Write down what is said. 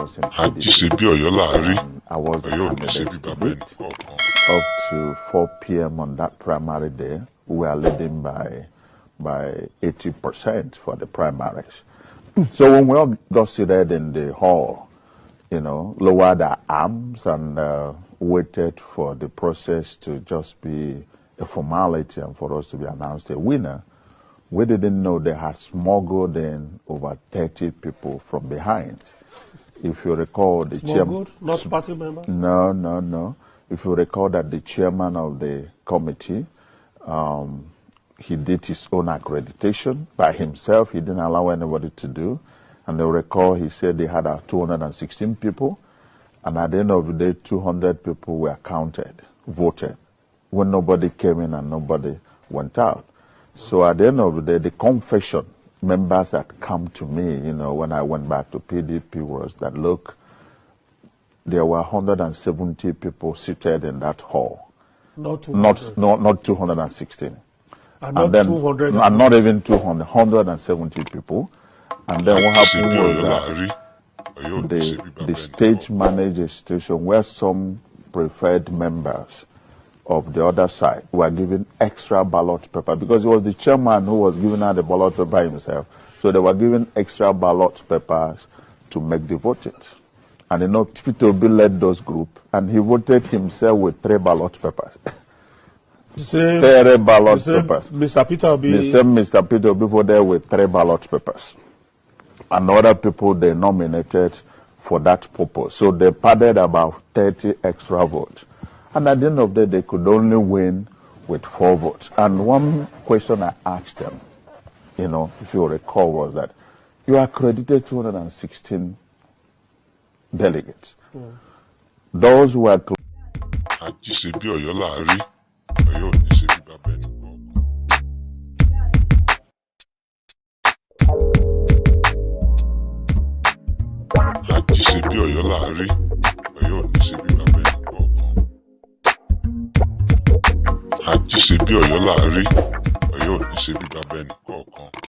was in I was the candidate to beat. Up to 4 p.m. on that primary day, we are leading by 80% for the primaries. So when we all got seated in the hall, lowered our arms and waited for the process to just be a formality and for us to be announced a winner, we didn't know they had smuggled in over 30 people from behind. If you recall, the chairman... Not party members? No. If you recall that the chairman of the committee, he did his own accreditation by himself. He didn't allow anybody to do. And they'll recall he said they had 216 people. And at the end of the day, 200 people were counted, voted, when nobody came in and nobody went out. So at the end of the day, the confession members that come to me, when I went back to PDP was that, look, there were 170 people seated in that hall. Not 200. Not 216. And not 200. And not even 200, 170 people. And then what happened was that the state managed a situation where some preferred members of the other side were given extra ballot paper because it was the chairman who was giving out the ballot paper himself. So they were given extra ballot papers to make the voting. And Peter Obi led those groups, and he voted himself with 3 ballot papers. 3 ballot papers. Mr. Peter Obi. The same Mr. Peter Obi voted with 3 ballot papers. And other people they nominated for that purpose. So they padded about 30 extra votes. And at the end of the day, they could only win with 4 votes. And one question I asked them, if you recall, was that you accredited 216 delegates. Those who are Àjíṣebí Ọ̀yọ́ láàrí, Ọ̀yọ́ ò ní ṣe bí bàbá ẹnì kọ̀ọ̀kan.